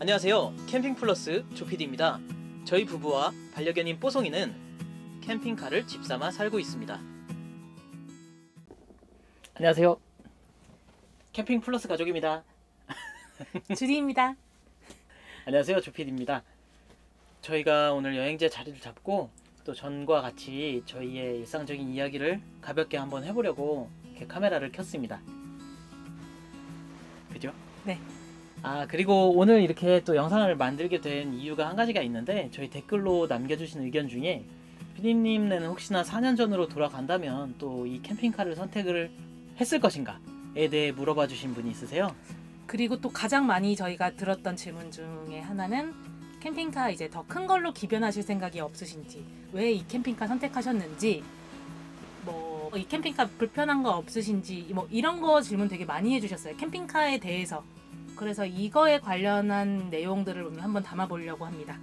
안녕하세요. 캠핑 플러스 조피디입니다. 저희 부부와 반려견인 뽀송이는 캠핑카를 집삼아 살고 있습니다. 안녕하세요. 캠핑 플러스 가족입니다. 주디입니다. 안녕하세요. 조피디입니다. 저희가 오늘 여행지에 자리를 잡고 또 전과 같이 저희의 일상적인 이야기를 가볍게 한번 해보려고 이렇게 카메라를 켰습니다. 그죠? 네. 그리고 오늘 이렇게 또 영상을 만들게 된 이유가 한 가지가 있는데, 저희 댓글로 남겨주신 의견 중에 피디님네는 혹시나 4년 전으로 돌아간다면 또 이 캠핑카를 선택을 했을 것인가에 대해 물어봐 주신 분이 있으세요. 그리고 또 가장 많이 저희가 들었던 질문 중에 하나는 캠핑카 이제 더 큰 걸로 기변하실 생각이 없으신지, 왜 이 캠핑카 선택하셨는지, 뭐 이 캠핑카 불편한 거 없으신지, 뭐 이런 거 질문 되게 많이 해주셨어요. 캠핑카에 대해서. 그래서 이거에 관련한 내용들을 오늘 한번 담아보려고 합니다.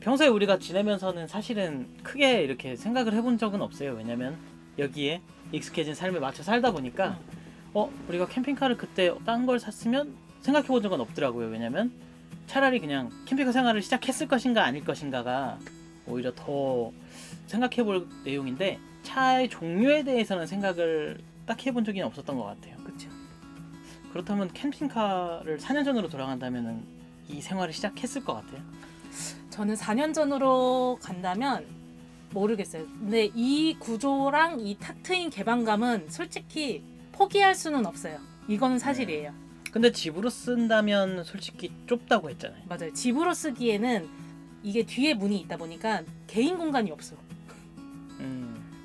평소에 우리가 지내면서는 사실은 크게 이렇게 생각을 해본 적은 없어요. 왜냐면 여기에 익숙해진 삶에 맞춰 살다 보니까 우리가 캠핑카를 그때 딴 걸 샀으면 생각해 본 적은 없더라고요. 왜냐면 차라리 그냥 캠핑카 생활을 시작했을 것인가 아닐 것인가가 오히려 더 생각해 볼 내용인데, 차의 종류에 대해서는 생각을 딱 해본 적이 없었던 것 같아요. 그렇죠. 그렇다면 캠핑카를 4년 전으로 돌아간다면 이 생활을 시작했을 것 같아요. 저는 4년 전으로 간다면 모르겠어요. 근데 이 구조랑 이 탁 트인 개방감은 솔직히 포기할 수는 없어요. 이거는 사실이에요. 근데 집으로 쓴다면 솔직히 좁다고 했잖아요. 맞아요. 집으로 쓰기에는 이게 뒤에 문이 있다 보니까 개인 공간이 없어.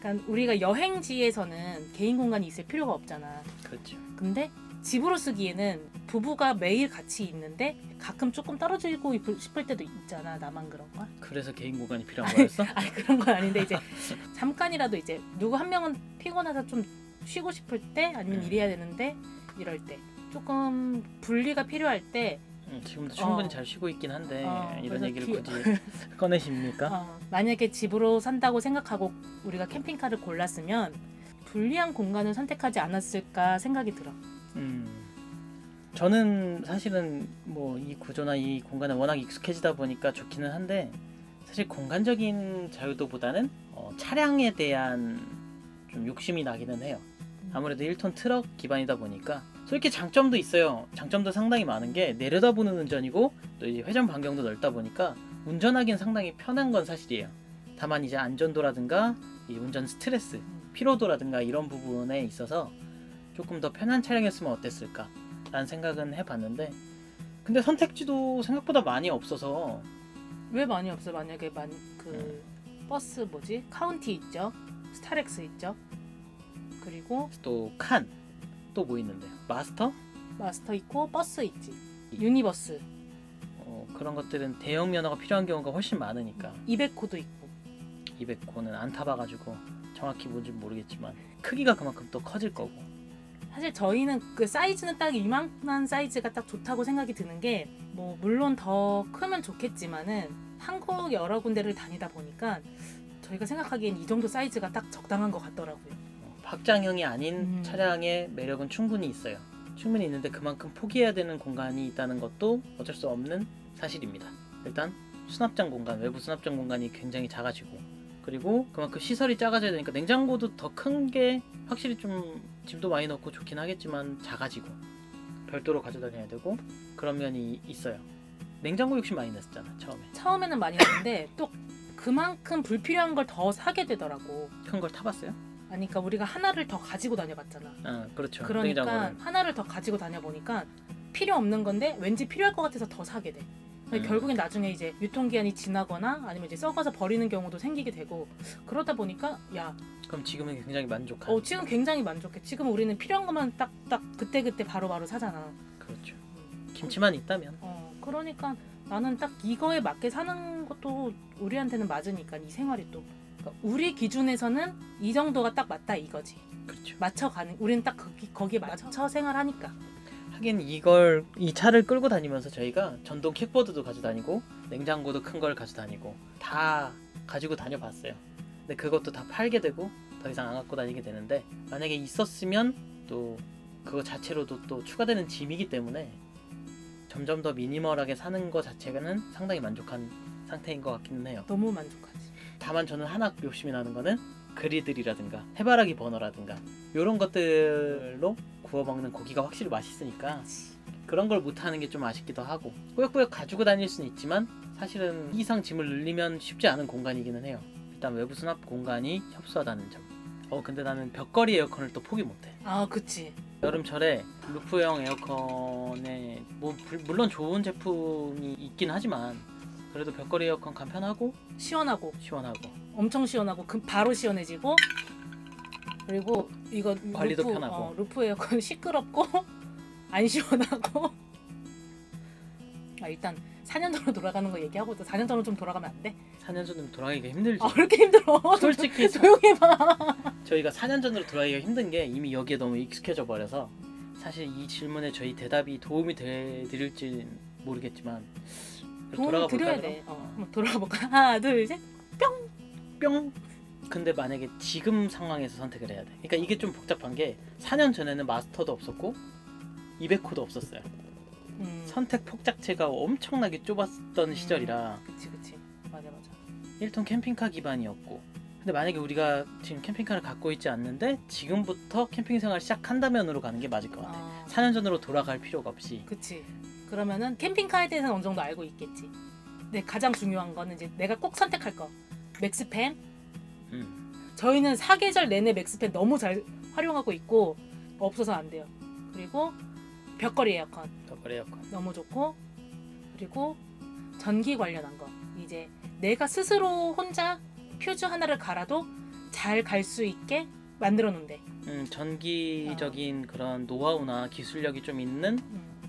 그러니까 우리가 여행지에서는 개인 공간이 있을 필요가 없잖아. 그렇죠. 근데 집으로 쓰기에는 부부가 매일 같이 있는데 가끔 조금 떨어지고 싶을 때도 있잖아. 나만 그런 거야? 그래서 개인 공간이 필요한 거였어? 아니 그런 건 아닌데, 이제 잠깐이라도 이제 누구 한 명은 피곤해서 좀 쉬고 싶을 때, 아니면 일해야 되는데 이럴 때 조금 분리가 필요할 때, 지금도 충분히 잘 쉬고 있긴 한데 이런 얘기를 굳이 꺼내십니까? 만약에 집으로 산다고 생각하고 우리가 캠핑카를 골랐으면 분리한 공간을 선택하지 않았을까 생각이 들어. 저는 사실은 뭐 이 구조나 이 공간에 워낙 익숙해지다 보니까 좋기는 한데, 사실 공간적인 자유도보다는 차량에 대한 좀 욕심이 나기는 해요. 아무래도 1톤 트럭 기반이다 보니까 솔직히 장점도 있어요. 장점도 상당히 많은 게 내려다보는 운전이고, 또 이제 회전 반경도 넓다 보니까 운전하기는 상당히 편한 건 사실이에요. 다만 이제 안전도라든가 이 운전 스트레스, 피로도라든가 이런 부분에 있어서 조금 더 편한 차량이었으면 어땠을까 라는 생각은 해봤는데, 근데 선택지도 생각보다 많이 없어서. 왜 많이 없어? 만약에 버스 뭐지? 카운티 있죠? 스타렉스 있죠? 그리고 또 또 뭐 있는데요? 마스터 있고, 버스 있지. 유니버스. 그런 것들은 대형 면허가 필요한 경우가 훨씬 많으니까. 200호도 있고. 200호는 안 타봐가지고 정확히 뭔지 모르겠지만 크기가 그만큼 또 커질 거고. 사실 저희는 그 사이즈는 딱 이만한 사이즈가 딱 좋다고 생각이 드는 게, 뭐 물론 더 크면 좋겠지만은 한국 여러 군데를 다니다 보니까 저희가 생각하기엔 이 정도 사이즈가 딱 적당한 것 같더라고요. 확장형이 아닌 차량의 매력은 충분히 있어요. 충분히 있는데 그만큼 포기해야 되는 공간이 있다는 것도 어쩔 수 없는 사실입니다. 일단 수납장 공간, 외부 수납장 공간이 굉장히 작아지고, 그리고 그만큼 시설이 작아져야 되니까 냉장고도 더 큰 게 확실히 좀 짐도 많이 넣고 좋긴 하겠지만 작아지고 별도로 가져다녀야 되고 그런 면이 있어요. 냉장고 욕심 많이 냈었잖아 처음에는 많이 냈는데 또 그만큼 불필요한 걸 더 사게 되더라고. 큰 걸 타봤어요? 아니, 그러니까 우리가 하나를 더 가지고 다녀봤잖아. 그렇죠. 그러니까 냉장고는. 하나를 더 가지고 다녀보니까 필요 없는 건데 왠지 필요할 것 같아서 더 사게 돼. 결국엔 나중에 이제 유통기한이 지나거나 아니면 이제 썩어서 버리는 경우도 생기게 되고, 그러다 보니까 그럼 지금은 굉장히 만족한. 지금 굉장히 만족해. 지금 우리는 필요한 것만 딱딱 그때그때 바로바로 사잖아. 그렇죠. 김치만 있다면. 그러니까 나는 딱 이거에 맞게 사는 것도 우리한테는 맞으니까, 이 생활이 또. 그러니까 우리 기준에서는 이 정도가 딱 맞다 이거지. 그렇죠. 맞춰가는, 우리는 딱 거기에 맞춰 생활하니까. 하긴 이 차를 끌고 다니면서 저희가 전동 킥보드도 가져다니고 냉장고도 큰 걸 가져다니고 다 가지고 다녀봤어요. 근데 그것도 다 팔게 되고 더 이상 안 갖고 다니게 되는데, 만약에 있었으면 또 그거 자체로도 또 추가되는 짐이기 때문에 점점 더 미니멀하게 사는 것 자체는 상당히 만족한 상태인 것 같기는 해요. 너무 만족하지. 다만 저는 하나 욕심이 나는 거는 그리들이라든가 해바라기 버너라든가 이런 것들로 구워 먹는 고기가 확실히 맛있으니까 그런 걸 못하는 게 좀 아쉽기도 하고, 꾸역꾸역 가지고 다닐 수는 있지만 사실은 이 이상 짐을 늘리면 쉽지 않은 공간이기는 해요. 일단 외부 수납 공간이 협소하다는 점. 근데 나는 벽걸이 에어컨을 또 포기 못해. 아 그치. 여름철에 루프형 에어컨에 물론 좋은 제품이 있긴 하지만 그래도 벽걸이 에어컨 간편하고 시원하고 시원하고 엄청 시원하고 바로 시원해지고, 그리고 이거 관리도 편하고. 루프 에어컨 시끄럽고 안 시원하고. 일단 4년 전으로 돌아가는 거 얘기하고, 또 4년 전으로 좀 돌아가면 안 돼? 4년 전으로 돌아가기가 힘들지. 왜 이렇게 힘들어? 솔직히 조용히 해봐. 저희가 4년 전으로 돌아가기가 힘든 게 이미 여기에 너무 익숙해져 버려서 사실 이 질문에 저희 대답이 도움이 드릴지 모르겠지만 돌아가 도움을 드려야 볼까요? 돼. 한번 돌아가 볼까? 하나 둘 셋. 뿅. 근데 만약에 지금 상황에서 선택을 해야 돼. 그러니까 이게 좀 복잡한 게 4년 전에는 마스터도 없었고 이베코도 없었어요. 선택 폭 자체가 엄청나게 좁았던 시절이라. 그치 맞아 1톤 캠핑카 기반이었고, 근데 만약에 우리가 지금 캠핑카를 갖고 있지 않는데 지금부터 캠핑 생활 시작한다면으로 가는 게 맞을 것 같아. 4년 전으로 돌아갈 필요가 없이. 그치. 그러면은 캠핑카에 대해서는 어느 정도 알고 있겠지. 근데 가장 중요한 거는 이제 내가 꼭 선택할 거, 맥스팬. 저희는 사계절 내내 맥스팬 너무 잘 활용하고 있고 없어서 안 돼요. 그리고 벽걸이 에어컨 너무 좋고, 그리고 전기 관련한 거, 이제 내가 스스로 혼자 퓨즈 하나를 갈아도 잘 갈 수 있게 만들어 놓은데. 전기적인 그런 노하우나 기술력이 좀 있는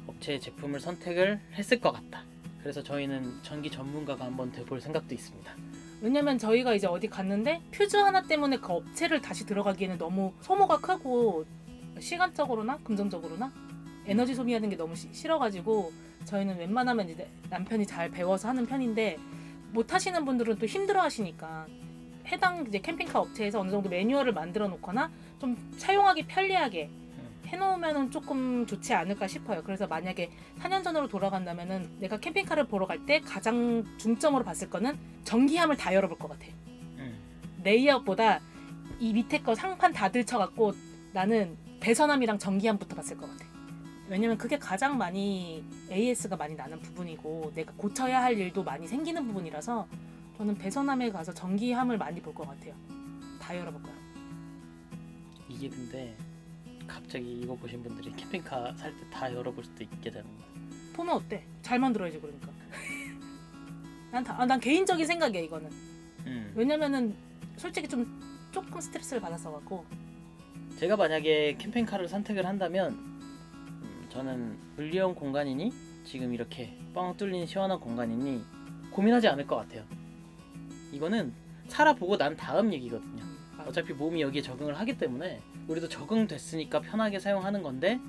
업체의 제품을 선택을 했을 것 같다. 그래서 저희는 전기 전문가가 한번 돼볼 생각도 있습니다. 왜냐면 저희가 이제 어디 갔는데 퓨즈 하나 때문에 그 업체를 다시 들어가기에는 너무 소모가 크고 시간적으로나 금전적으로나 에너지 소비하는 게 너무 싫어가지고 저희는 웬만하면 이제 남편이 잘 배워서 하는 편인데, 못 하시는 분들은 또 힘들어 하시니까 해당 이제 캠핑카 업체에서 어느 정도 매뉴얼을 만들어 놓거나 좀 사용하기 편리하게 해놓으면 조금 좋지 않을까 싶어요. 그래서 만약에 4년 전으로 돌아간다면은 내가 캠핑카를 보러 갈 때 가장 중점으로 봤을 거는 전기함을 다 열어볼 것 같아. 레이아웃보다 이 밑에 거 상판 다 들쳐갖고 나는 배선함이랑 전기함부터 봤을 것 같아. 왜냐면 그게 가장 많이 AS가 많이 나는 부분이고 내가 고쳐야 할 일도 많이 생기는 부분이라서 저는 배선함에 가서 전기함을 많이 볼 것 같아요. 다 열어볼 거야. 이게 근데 갑자기 이거 보신 분들이 캠핑카 살 때 다 열어볼 수도 있게 되는 거야. 보면 어때? 잘 만들어야지. 그러니까 난 개인적인 생각이야 이거는. 왜냐면은 솔직히 조금 스트레스를 받았어갖고. 제가 만약에 캠핑카를 선택을 한다면 저는 분리형 공간이니 지금 이렇게 뻥 뚫린 시원한 공간이니 고민하지 않을 것 같아요. 이거는 살아보고 난 다음 얘기거든요. 어차피 몸이 여기에 적응을 하기 때문에 우리도 적응됐으니까 편하게 사용하는 건데,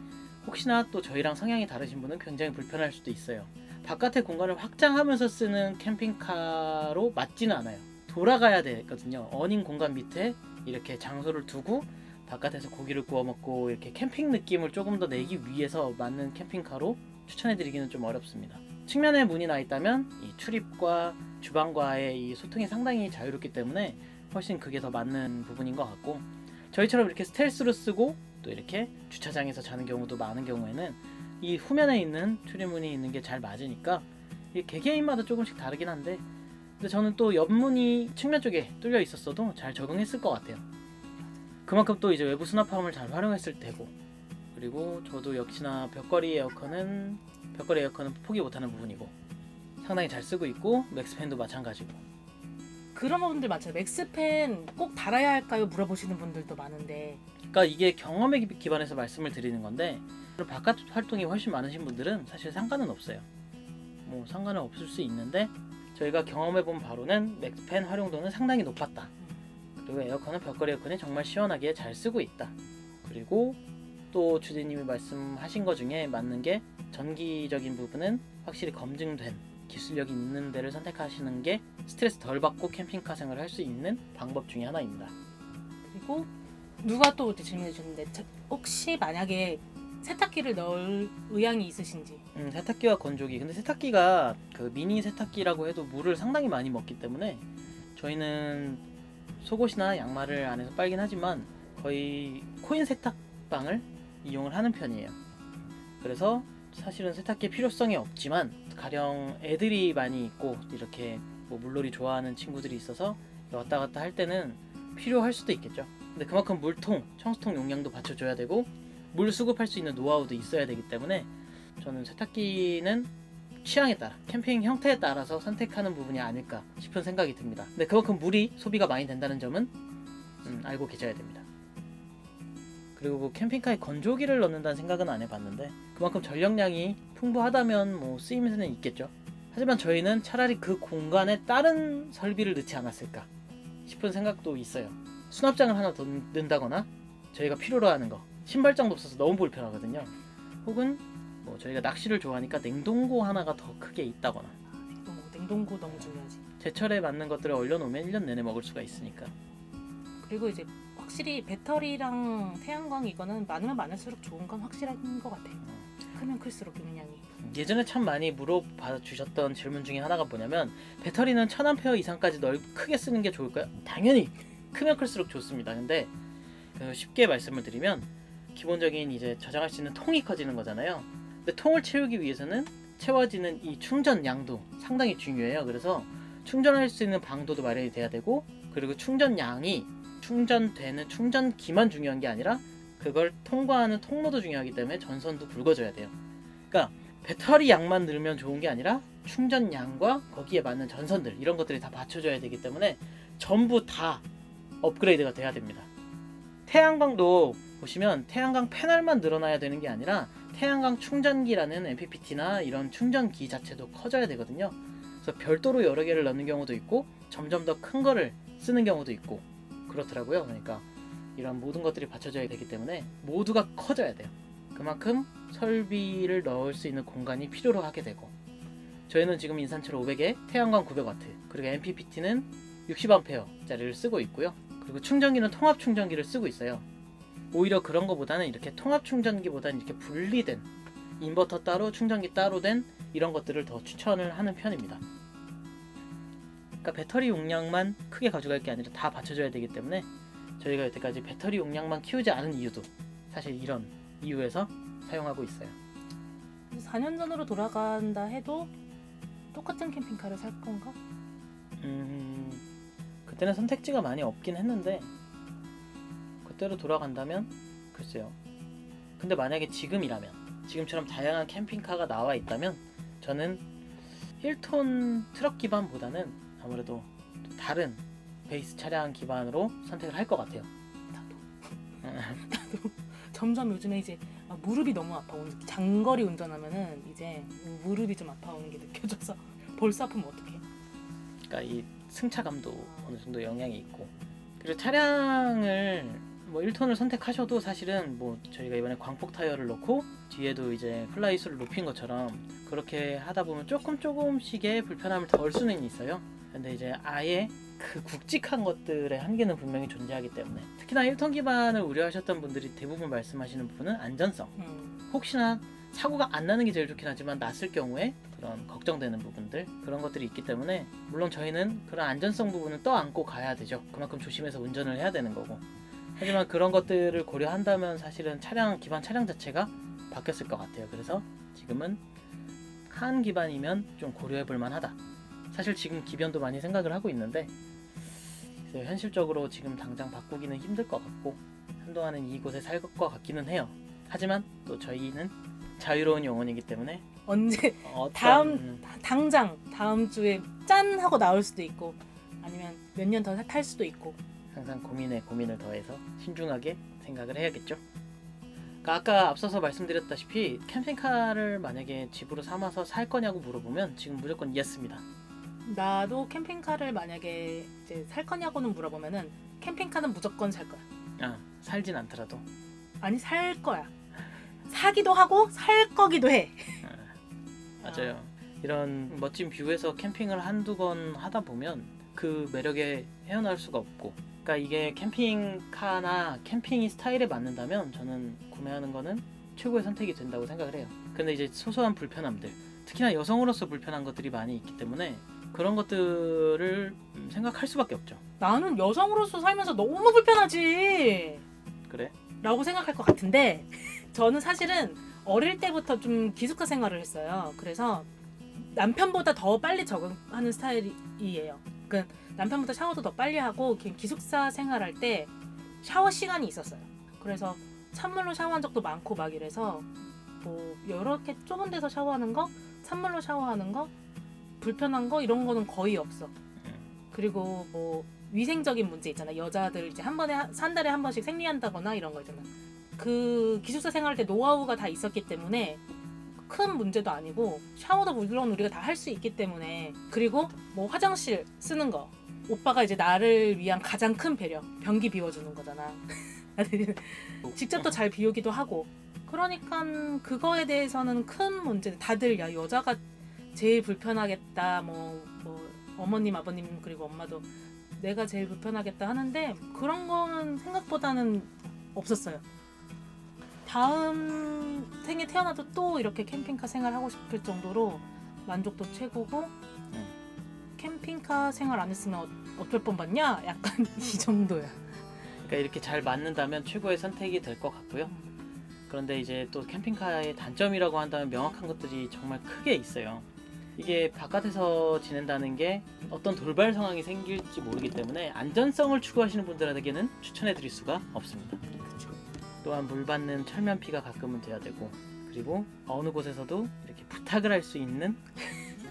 혹시나 또 저희랑 성향이 다르신 분은 굉장히 불편할 수도 있어요. 바깥의 공간을 확장하면서 쓰는 캠핑카로 맞지는 않아요. 돌아가야 되거든요. 어닝 공간 밑에 이렇게 장소를 두고 바깥에서 고기를 구워 먹고 이렇게 캠핑 느낌을 조금 더 내기 위해서 맞는 캠핑카로 추천해드리기는 좀 어렵습니다. 측면에 문이 나 있다면 이 출입과 주방과의 이 소통이 상당히 자유롭기 때문에 훨씬 그게 더 맞는 부분인 것 같고, 저희처럼 이렇게 스텔스로 쓰고 또 이렇게 주차장에서 자는 경우도 많은 경우에는 이 후면에 있는 출입문이 있는 게 잘 맞으니까 이게 개개인마다 조금씩 다르긴 한데, 근데 저는 또 옆문이 측면 쪽에 뚫려 있었어도 잘 적응했을 것 같아요. 그만큼 또 이제 외부 수납함을 잘 활용했을 테고, 그리고 저도 역시나 벽걸이 에어컨은 포기 못하는 부분이고 상당히 잘 쓰고 있고, 맥스팬도 마찬가지고. 그런 분들 많죠. 맥스팬 꼭 달아야 할까요? 물어보시는 분들도 많은데, 그러니까 이게 경험에 기반해서 말씀을 드리는 건데, 바깥 활동이 훨씬 많으신 분들은 사실 상관은 없어요. 뭐 상관은 없을 수 있는데 저희가 경험해본 바로는 맥스팬 활용도는 상당히 높았다. 그리고 에어컨은 벽걸이 에어컨이 정말 시원하게 잘 쓰고 있다. 그리고 또 주디님이 말씀하신 것 중에 맞는 게, 전기적인 부분은 확실히 검증된 기술력이 있는 데를 선택하시는 게 스트레스 덜 받고 캠핑카 생활을 할 수 있는 방법 중에 하나입니다. 그리고 누가 또 질문해 주셨는데, 혹시 만약에 세탁기를 넣을 의향이 있으신지. 세탁기와 건조기. 근데 세탁기가 그 미니 세탁기라고 해도 물을 상당히 많이 먹기 때문에 저희는 속옷이나 양말을 안에서 빨긴 하지만 거의 코인 세탁방을 이용을 하는 편이에요. 그래서 사실은 세탁기의 필요성이 없지만 가령 애들이 많이 있고 이렇게 뭐 물놀이 좋아하는 친구들이 있어서 왔다 갔다 할 때는 필요할 수도 있겠죠. 근데 그만큼 물통, 청수통 용량도 받쳐줘야 되고 물 수급할 수 있는 노하우도 있어야 되기 때문에 저는 세탁기는 취향에 따라, 캠핑 형태에 따라서 선택하는 부분이 아닐까 싶은 생각이 듭니다. 근데 그만큼 물이 소비가 많이 된다는 점은 알고 계셔야 됩니다. 그리고 뭐 캠핑카에 건조기를 넣는다는 생각은 안 해봤는데 그만큼 전력량이 풍부하다면 뭐 쓰임새는 있겠죠. 하지만 저희는 차라리 그 공간에 다른 설비를 넣지 않았을까 싶은 생각도 있어요. 수납장을 하나 더 넣는다거나 저희가 필요로 하는 거, 신발장도 없어서 너무 불편하거든요. 혹은 뭐 저희가 낚시를 좋아하니까 냉동고 하나가 더 크게 있다거나. 냉동고 너무 중요하지. 제철에 맞는 것들을 얼려놓으면 1년 내내 먹을 수가 있으니까. 그리고 이제 확실히 배터리랑 태양광 이거는 많으면 많을수록 좋은 건 확실한 것 같아요. 크면 클수록 용량이. 예전에 참 많이 물어봐 주셨던 질문 중에 하나가 뭐냐면 배터리는 1000A 이상까지 크게 쓰는 게 좋을까요? 당연히 크면 클수록 좋습니다. 근데 쉽게 말씀을 드리면 기본적인 이제 저장할 수 있는 통이 커지는 거잖아요. 근데 통을 채우기 위해서는 채워지는 이 충전량도 상당히 중요해요. 그래서 충전할 수 있는 방도도 마련이 돼야 되고 그리고 충전량이 충전되는 충전기만 중요한 게 아니라 그걸 통과하는 통로도 중요하기 때문에 전선도 굵어져야 돼요. 그러니까 배터리 양만 늘면 좋은 게 아니라 충전량과 거기에 맞는 전선들 이런 것들이 다 받쳐줘야 되기 때문에 전부 다 업그레이드가 돼야 됩니다. 태양광도 보시면 태양광 패널만 늘어나야 되는 게 아니라 태양광 충전기라는 MPPT나 이런 충전기 자체도 커져야 되거든요. 그래서 별도로 여러 개를 넣는 경우도 있고 점점 더 큰 거를 쓰는 경우도 있고 그렇더라고요. 그러니까 이런 모든 것들이 받쳐져야 되기 때문에 모두가 커져야 돼요. 그만큼 설비를 넣을 수 있는 공간이 필요로 하게 되고 저희는 지금 인산철 500에 태양광 900W 그리고 MPPT는 60A짜리를 쓰고 있고요. 그리고 충전기는 통합 충전기를 쓰고 있어요. 오히려 그런 거보다는 이렇게 통합 충전기보다는 이렇게 분리된 인버터 따로 충전기 따로 된 이런 것들을 더 추천을 하는 편입니다. 그러니까 배터리 용량만 크게 가져갈 게 아니라 다 받쳐줘야 되기 때문에 저희가 여태까지 배터리 용량만 키우지 않은 이유도 사실 이런 이유에서 사용하고 있어요. 4년 전으로 돌아간다 해도 똑같은 캠핑카를 살 건가? 그때는 선택지가 많이 없긴 했는데 그때로 돌아간다면 글쎄요. 근데 만약에 지금처럼 다양한 캠핑카가 나와 있다면 저는 1톤 트럭 기반보다는 아무래도 다른 베이스 차량 기반으로 선택을 할 것 같아요. 나도 점점 요즘에 이제 무릎이 너무 아파. 장거리 운전하면은 이제 무릎이 좀 아파오는 게 느껴져서 벌써 아프면 어떡해? 그러니까 이 승차감도 어느 정도 영향이 있고 그리고 차량을 뭐 1톤을 선택하셔도 사실은 뭐 저희가 이번에 광폭 타이어를 넣고 뒤에도 이제 플라이수를 높인 것처럼 그렇게 하다 보면 조금씩의 불편함을 덜 수는 있어요. 근데 이제 아예 그 굵직한 것들의 한계는 분명히 존재하기 때문에 특히나 1톤 기반을 우려하셨던 분들이 대부분 말씀하시는 부분은 안전성. 혹시나 사고가 안 나는 게 제일 좋긴 하지만 났을 경우에 그런 걱정되는 부분들 그런 것들이 있기 때문에 물론 저희는 그런 안전성 부분은 떠안고 가야 되죠. 그만큼 조심해서 운전을 해야 되는 거고 하지만 그런 것들을 고려한다면 사실은 기반 차량 자체가 바뀌었을 것 같아요. 그래서 지금은 한 기반이면 좀 고려해 볼 만하다. 사실 지금 기변도 많이 생각을 하고 있는데 현실적으로 지금 당장 바꾸기는 힘들 것 같고 한동안은 이곳에 살 것 같기는 해요. 하지만 또 저희는 자유로운 영혼이기 때문에 언제 당장 다음 주에 짠 하고 나올 수도 있고 아니면 몇 년 더 탈 수도 있고 항상 고민에 고민을 더해서 신중하게 생각을 해야겠죠. 그러니까 아까 앞서서 말씀드렸다시피 캠핑카를 만약에 집으로 삼아서 살 거냐고 물어보면 지금 무조건 예스입니다. 나도 캠핑카를 만약에 이제 살 거냐고는 물어보면은 캠핑카는 무조건 살 거야. 살진 않더라도. 아니 살 거야. 사기도 하고 살 거기도 해. 맞아요. 이런 멋진 뷰에서 캠핑을 한두 번 하다 보면 그 매력에 헤어나올 수가 없고 그러니까 이게 캠핑카나 캠핑이 스타일에 맞는다면 저는 구매하는 거는 최고의 선택이 된다고 생각을 해요. 근데 이제 소소한 불편함들, 특히나 여성으로서 불편한 것들이 많이 있기 때문에 그런 것들을 생각할 수밖에 없죠. 나는 여성으로서 살면서 너무 불편하지 그래? 라고 생각할 것 같은데 저는 사실은 어릴 때부터 좀 기숙사 생활을 했어요. 그래서 남편보다 더 빨리 적응하는 스타일이에요. 그러니까 남편보다 샤워도 더 빨리 하고 기숙사 생활할 때 샤워 시간이 있었어요. 그래서 찬물로 샤워한 적도 많고 막 이래서 뭐 이렇게 좁은 데서 샤워하는 거, 찬물로 샤워하는 거, 불편한 거 이런 거는 거의 없어. 그리고 뭐 위생적인 문제 있잖아. 여자들 이제 한 달에 한 번씩 생리한다거나 이런 거 있잖아. 그 기숙사 생활할 때 노하우가 다 있었기 때문에 큰 문제도 아니고 샤워도 물론 우리가 다 할 수 있기 때문에 그리고 뭐 화장실 쓰는 거 오빠가 이제 나를 위한 가장 큰 배려 변기 비워주는 거잖아. 직접 또 잘 비우기도 하고 그러니까 그거에 대해서는 큰 문제 다들 야 여자가 제일 불편하겠다 뭐 어머님 아버님 그리고 엄마도 내가 제일 불편하겠다 하는데 그런 거는 생각보다는 없었어요. 다음 생에 태어나도 또 이렇게 캠핑카 생활하고 싶을 정도로 만족도 최고고 캠핑카 생활 안 했으면 어쩔 뻔봤냐? 약간 이 정도야. 그러니까 이렇게 잘 맞는다면 최고의 선택이 될 것 같고요. 그런데 이제 또 캠핑카의 단점이라고 한다면 명확한 것들이 정말 크게 있어요. 이게 바깥에서 지낸다는 게 어떤 돌발 상황이 생길지 모르기 때문에 안전성을 추구하시는 분들에게는 추천해 드릴 수가 없습니다. 또한 물 받는 철면피가 가끔은 돼야 되고 그리고 어느 곳에서도 이렇게 부탁을 할 수 있는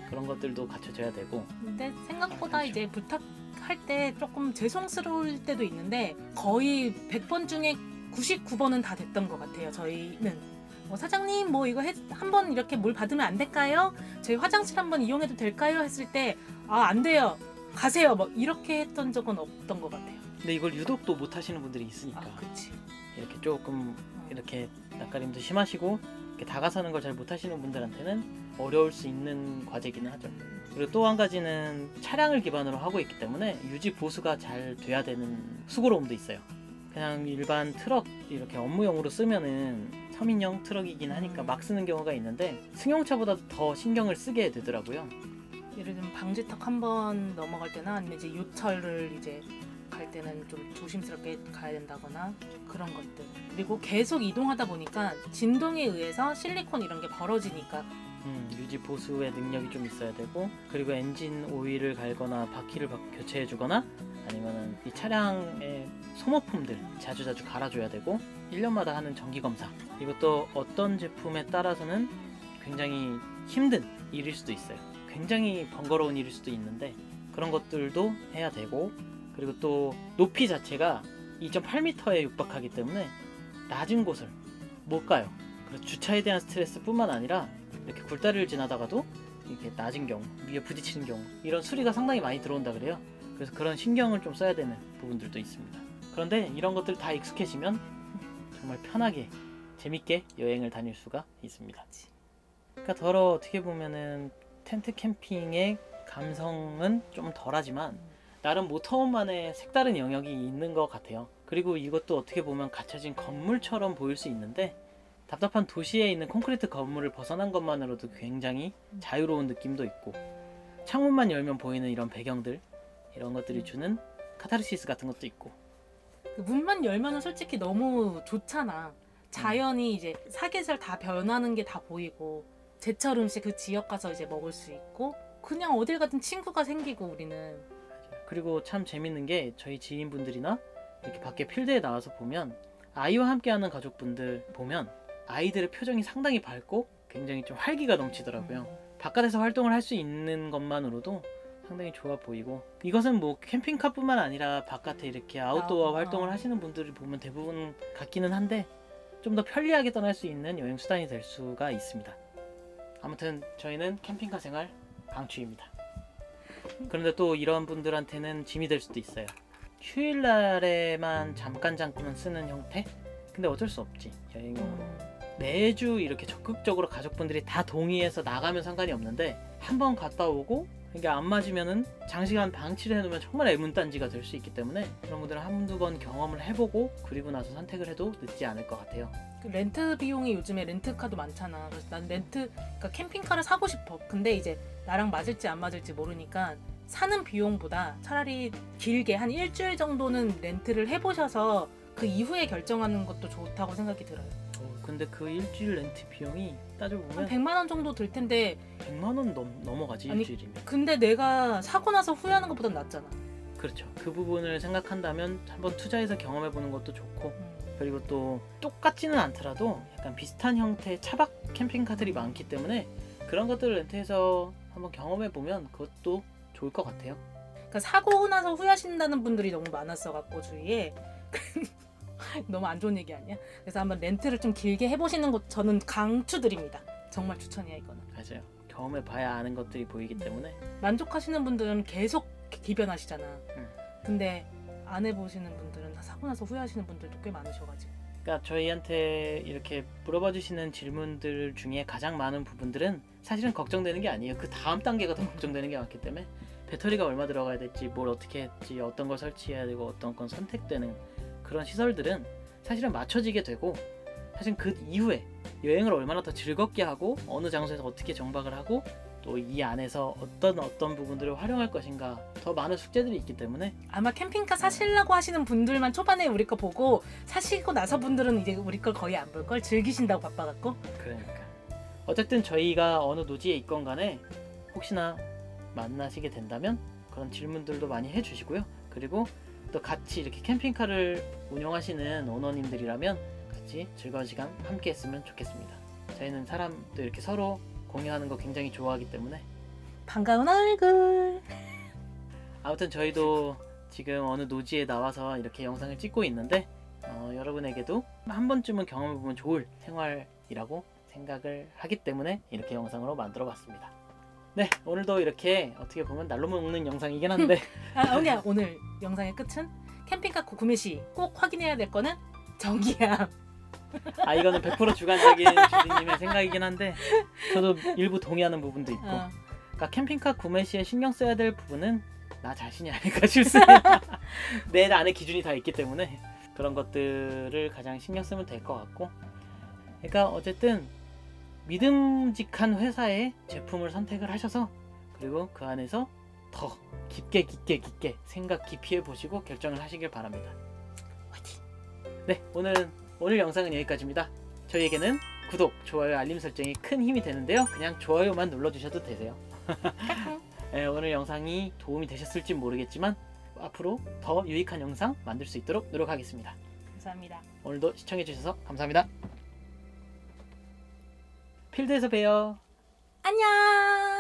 그런 것들도 갖춰져야 되고 근데 생각보다 그렇죠. 이제 부탁할 때 조금 죄송스러울 때도 있는데 거의 100번 중에 99번은 다 됐던 것 같아요. 저희는 사장님 뭐 이거 한번 이렇게 물 받으면 안 될까요? 저희 화장실 한번 이용해도 될까요? 했을 때 안 돼요. 가세요. 뭐 이렇게 했던 적은 없던 것 같아요. 근데 이걸 유독 또 못 하시는 분들이 있으니까 그치. 이렇게 조금 이렇게 낯가림도 심하시고 이렇게 다가서는 걸 잘 못하시는 분들한테는 어려울 수 있는 과제기는 하죠. 그리고 또 한 가지는 차량을 기반으로 하고 있기 때문에 유지 보수가 잘 돼야 되는 수고로움도 있어요. 그냥 일반 트럭 이렇게 업무용으로 쓰면은 서민형 트럭이긴 하니까 막 쓰는 경우가 있는데 승용차보다 더 신경을 쓰게 되더라고요. 예를 들면 방지턱 한번 넘어갈 때나 아니면 이제 요철을 이제 갈 때는 좀 조심스럽게 가야 된다거나 그런 것들. 그리고 계속 이동하다 보니까 진동에 의해서 실리콘 이런 게 벌어지니까 유지 보수의 능력이 좀 있어야 되고 그리고 엔진 오일을 갈거나 바퀴를 교체해 주거나 아니면은 이 차량의 소모품들 자주자주 갈아줘야 되고 1년마다 하는 정기검사. 이것도 어떤 제품에 따라서는 굉장히 힘든 일일 수도 있어요. 굉장히 번거로운 일일 수도 있는데 그런 것들도 해야 되고 그리고 또 높이 자체가 2.8m에 육박하기 때문에 낮은 곳을 못 가요. 그래서 주차에 대한 스트레스뿐만 아니라 이렇게 굴다리를 지나다가도 이렇게 낮은 경우, 위에 부딪히는 경우 이런 수리가 상당히 많이 들어온다 그래요. 그래서 그런 신경을 좀 써야 되는 부분들도 있습니다. 그런데 이런 것들 다 익숙해지면 정말 편하게 재밌게 여행을 다닐 수가 있습니다. 그러니까 더러 어떻게 보면은 텐트 캠핑의 감성은 좀 덜하지만 나름 모터홈만의 색다른 영역이 있는 것 같아요. 그리고 이것도 어떻게 보면 갇혀진 건물처럼 보일 수 있는데 답답한 도시에 있는 콘크리트 건물을 벗어난 것만으로도 굉장히 자유로운 느낌도 있고 창문만 열면 보이는 이런 배경들 이런 것들이 주는 카타르시스 같은 것도 있고 그 문만 열면은 솔직히 너무 좋잖아. 자연이 이제 사계절 다 변하는 게 다 보이고 제철 음식 그 지역 가서 이제 먹을 수 있고 그냥 어딜 가든 친구가 생기고 우리는. 그리고 참 재밌는 게 저희 지인분들이나 이렇게 밖에 필드에 나와서 보면 아이와 함께하는 가족분들 보면 아이들의 표정이 상당히 밝고 굉장히 좀 활기가 넘치더라고요. 바깥에서 활동을 할 수 있는 것만으로도 상당히 좋아 보이고 이것은 뭐 캠핑카뿐만 아니라 바깥에 이렇게 아웃도어 활동을 하시는 분들을 보면 대부분 같기는 한데 좀 더 편리하게 떠날 수 있는 여행 수단이 될 수가 있습니다. 아무튼 저희는 캠핑카 생활 강추입니다. 그런데 또 이런 분들한테는 짐이 될 수도 있어요. 휴일날에만 잠깐 쓰는 형태? 근데 어쩔 수 없지. 여행용으로 매주 이렇게 적극적으로 가족분들이 다 동의해서 나가면 상관이 없는데 한 번 갔다 오고 이게 안 맞으면은 장시간 방치를 해놓으면 정말 애문단지가 될 수 있기 때문에 그런 분들은 한두 번 경험을 해보고 그리고 나서 선택을 해도 늦지 않을 것 같아요. 그 렌트 비용이 요즘에 렌트카도 많잖아. 그래서 난 그러니까 캠핑카를 사고 싶어. 근데 이제 나랑 맞을지 안 맞을지 모르니까 사는 비용보다 차라리 길게 한 일주일 정도는 렌트를 해보셔서 그 이후에 결정하는 것도 좋다고 생각이 들어요. 근데 그 일주일 렌트 비용이 한 따져보면 100만 원 정도 들 텐데 100만 원 넘어가지. 아니, 일주일이면. 근데 내가 사고 나서 후회하는 것보단 낫잖아. 그렇죠. 그 부분을 생각한다면 한번 투자해서 경험해보는 것도 좋고 그리고 또 똑같지는 않더라도 약간 비슷한 형태의 차박 캠핑카들이 많기 때문에 그런 것들을 렌트해서 한번 경험해보면 그것도 좋을 것 같아요. 그러니까 사고 나서 후회하신다는 분들이 너무 많았어갖고 주위에 너무 안 좋은 얘기 아니야? 그래서 한번 렌트를 좀 길게 해보시는 것 저는 강추드립니다. 정말 추천이야 이거는. 맞아요. 경험해봐야 아는 것들이 보이기 때문에 만족하시는 분들은 계속 기변하시잖아. 근데 안 해보시는 분들은 사고 나서 후회하시는 분들도 꽤 많으셔가지고. 그러니까 저희한테 이렇게 물어봐 주시는 질문들 중에 가장 많은 부분들은 사실은 걱정되는 게 아니에요. 그 다음 단계가 더 걱정되는 게 많기 때문에 배터리가 얼마 들어가야 될지, 뭘 어떻게 했지, 어떤 걸 설치해야 되고 어떤 건 선택되는 그런 시설들은 사실은 맞춰지게 되고 사실 그 이후에 여행을 얼마나 더 즐겁게 하고 어느 장소에서 어떻게 정박을 하고 또 이 안에서 어떤 부분들을 활용할 것인가 더 많은 숙제들이 있기 때문에 아마 캠핑카 사시려고 하시는 분들만 초반에 우리 거 보고 사시고 나서 분들은 이제 우리 걸 거의 안 볼 걸 즐기신다고 바빠갖고. 그러니까 어쨌든 저희가 어느 노지에 있건 간에 혹시나 만나시게 된다면 그런 질문들도 많이 해주시고요. 그리고 또 같이 이렇게 캠핑카를 운영하시는 오너님들이라면 같이 즐거운 시간 함께 했으면 좋겠습니다. 저희는 사람도 이렇게 서로 공유하는 거 굉장히 좋아하기 때문에 반가운 얼굴. 아무튼 저희도 지금 어느 노지에 나와서 이렇게 영상을 찍고 있는데 여러분에게도 한 번쯤은 경험해보면 좋을 생활이라고 생각을 하기 때문에 이렇게 영상으로 만들어 봤습니다. 네, 오늘도 이렇게 어떻게 보면 날로 먹는 영상이긴 한데 그냥 오늘 영상의 끝은 캠핑카 구매 시 꼭 확인해야 될 거는 전기야. 이거는 100% 주관적인 주디님의 생각이긴 한데 저도 일부 동의하는 부분도 있고 그러니까 캠핑카 구매 시에 신경 써야 될 부분은 나 자신이 아닐까 싶습니다. 내 안에 기준이 다 있기 때문에 그런 것들을 가장 신경 쓰면 될 것 같고 그러니까 어쨌든 믿음직한 회사의 제품을 선택을 하셔서 그리고 그 안에서 더 깊게 생각 깊이 해보시고 결정을 하시길 바랍니다. 화이팅! 네, 오늘 영상은 여기까지입니다. 저희에게는 구독, 좋아요, 알림 설정이 큰 힘이 되는데요. 그냥 좋아요만 눌러주셔도 되세요. 네, 오늘 영상이 도움이 되셨을지 모르겠지만 앞으로 더 유익한 영상 만들 수 있도록 노력하겠습니다. 감사합니다. 오늘도 시청해주셔서 감사합니다. 필드에서 봬요. 안녕.